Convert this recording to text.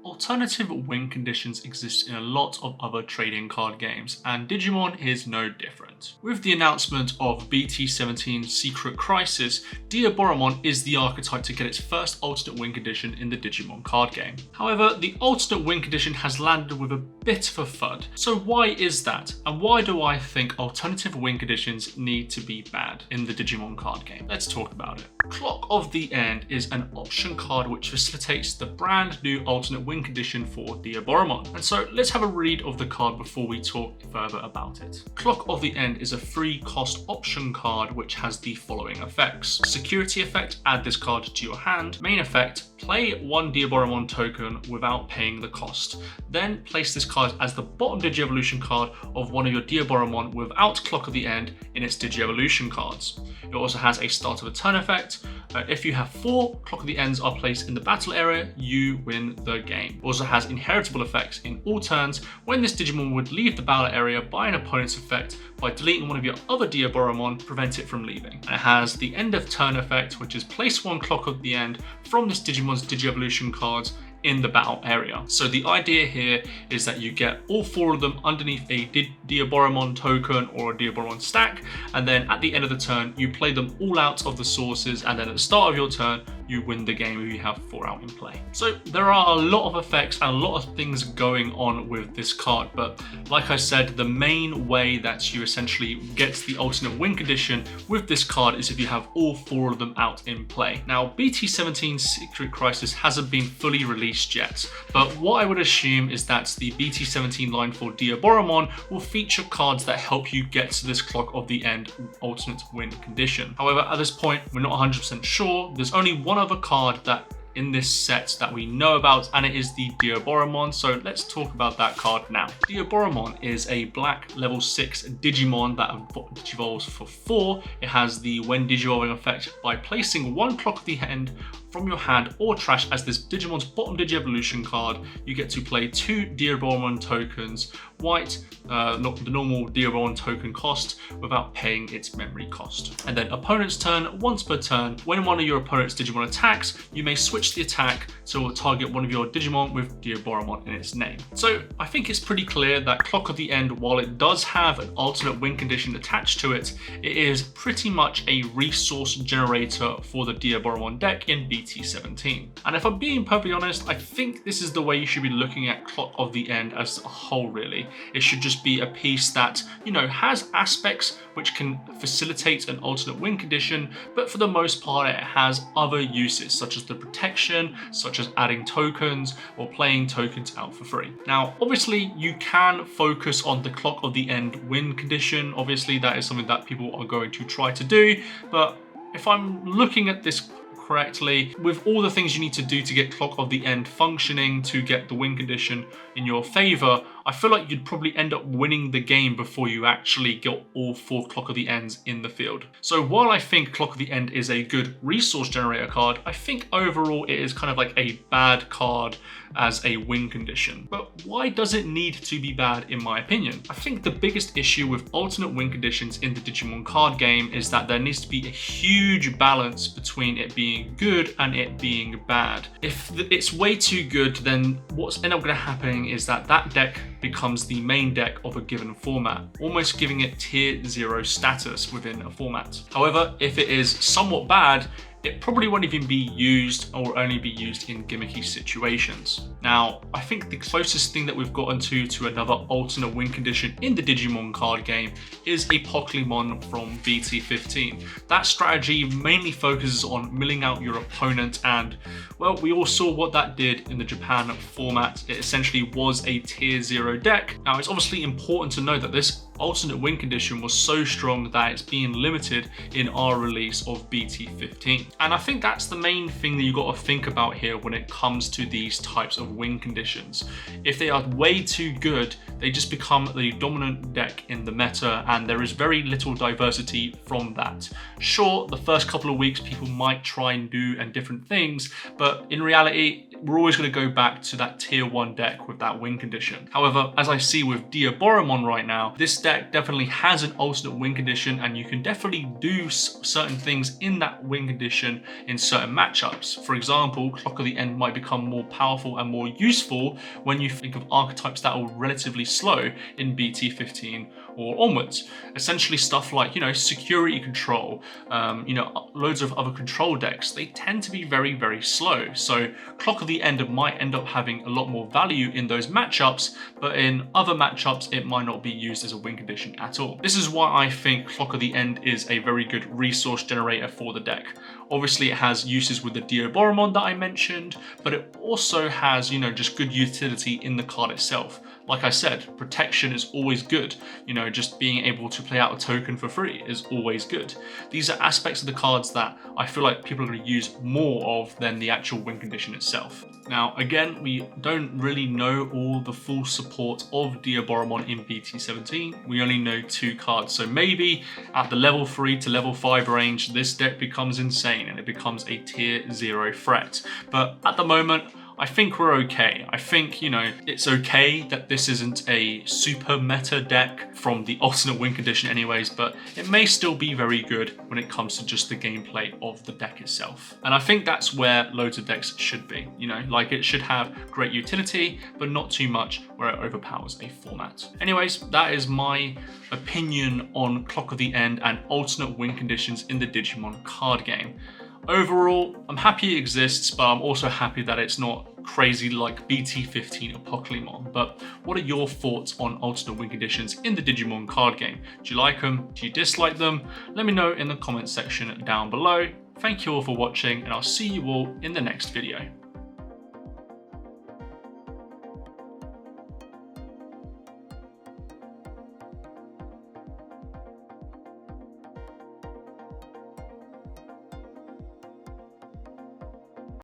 Alternative win conditions exist in a lot of other trading card games, and Digimon is no different. With the announcement of BT17 Secret Crisis, Diaboromon is the archetype to get its first alternate win condition in the Digimon card game. However, the alternate win condition has landed with a bit of a thud. So why is that? And why do I think alternative win conditions need to be bad in the Digimon card game? Let's talk about it. Clock of the End is an option card which facilitates the brand new alternate win condition for Diaboromon. And so let's have a read of the card before we talk further about it. Clock of the End is a free cost option card which has the following effects. Security effect, add this card to your hand. Main effect, play one Diaboromon token without paying the cost. Then place this card as the bottom Digievolution card of one of your Diaboromon without Clock of the End in its Digievolution cards. It also has a start of a turn effect. If you have 4 Clock of the Ends are placed in the battle area, you win the game. It also has inheritable effects in all turns when this Digimon would leave the battle area by an opponent's effect by deleting one of your other Diaboromon, prevent it from leaving. And it has the end of turn effect, which is place 1 Clock of the End from this Digimon's Digievolution cards in the battle area. So the idea here is that you get all 4 of them underneath a Diaboromon token or a Diaboromon stack, and then at the end of the turn you play them all out of the sources, and then at the start of your turn you win the game if you have 4 out in play. So there are a lot of effects and a lot of things going on with this card, but like I said, the main way that you essentially get the alternate win condition with this card is if you have all 4 of them out in play. Now, BT17 Secret Crisis hasn't been fully released yet, but what I would assume is that the BT17 line for Diaboromon will feature cards that help you get to this Clock of the End alternate win condition. However, at this point, we're not 100% sure. There's only one other card that in this set that we know about, and it is the Diaboromon. So let's talk about that card now. Diaboromon is a black level 6 Digimon that digivolves for 4. It has the when digivolving effect by placing 1 Clock of the End from your hand or trash as this Digimon's bottom Digievolution card. You get to play 2 Diaboromon tokens, white, not the normal Diaboromon token cost, without paying its memory cost. And then opponent's turn, once per turn, when one of your opponent's Digimon attacks, you may switch the attack to target one of your Digimon with Diaboromon in its name. So I think it's pretty clear that Clock of the End, while it does have an alternate win condition attached to it, it is pretty much a resource generator for the Diaboromon deck in BT17. And if I'm being perfectly honest, I think this is the way you should be looking at Clock of the End as a whole, really. It should just be a piece that, you know, has aspects which can facilitate an alternate win condition, but for the most part it has other uses such as the protection, such as adding tokens or playing tokens out for free. Now, obviously you can focus on the Clock of the End win condition. Obviously that is something that people are going to try to do, but if I'm looking at this correctly, with all the things you need to do to get Clock of the End functioning to get the win condition in your favor, I feel like you'd probably end up winning the game before you actually get all 4 Clock of the Ends in the field. So while I think Clock of the End is a good resource generator card, I think overall it is kind of like a bad card as a win condition. But why does it need to be bad in my opinion? I think the biggest issue with alternate win conditions in the Digimon card game is that there needs to be a huge balance between it being good and it being bad. If it's way too good, then what's end up going to happen is that that deck becomes the main deck of a given format, almost giving it tier 0 status within a format. However, if it is somewhat bad, it probably won't even be used or only be used in gimmicky situations. Now, I think the closest thing that we've gotten to another alternate win condition in the Digimon card game is a Pokemon from BT15. That strategy mainly focuses on milling out your opponent, and well, we all saw what that did in the Japan format. It essentially was a tier 0 deck. Now, it's obviously important to know that this alternate win condition was so strong that it's being limited in our release of BT15. And I think that's the main thing that you got to think about here when it comes to these types of win conditions. If they are way too good, they just become the dominant deck in the meta, and there is very little diversity from that. Sure, the first couple of weeks people might try and do different things, but in reality, we're always going to go back to that tier 1 deck with that win condition. However, as I see with Diaboromon right now, this deck definitely has an alternate win condition, and you can definitely do certain things in that win condition in certain matchups. For example, Clock of the End might become more powerful and more useful when you think of archetypes that are relatively slow in BT15 or onwards. Essentially stuff like, security control, loads of other control decks, they tend to be very, very slow. So Clock of the End might end up having a lot more value in those matchups, but in other matchups, it might not be used as a win condition at all. This is why I think Clock of the End is a very good resource generator for the deck. Obviously, it has uses with the Diaboromon that I mentioned, but it also has, just good utility in the card itself. Like I said, protection is always good. Just being able to play out a token for free is always good. These are aspects of the cards that I feel like people are going to use more of than the actual win condition itself. Now, again, we don't really know all the full support of Diaboromon in BT17. We only know 2 cards, so maybe at the level 3 to level 5 range, this deck becomes insane and it becomes a tier 0 threat. But at the moment, I think we're okay. I think, it's okay that this isn't a super meta deck from the alternate win condition anyways, but it may still be very good when it comes to just the gameplay of the deck itself. And I think that's where loads of decks should be, like it should have great utility, but not too much where it overpowers a format. Anyways, that is my opinion on Clock of the End and alternate win conditions in the Digimon card game. Overall, I'm happy it exists, but I'm also happy that it's not crazy like BT15 Apocalypse. But what are your thoughts on alternate win conditions in the Digimon card game? Do you like them? Do you dislike them? Let me know in the comment section down below. Thank you all for watching, and I'll see you all in the next video.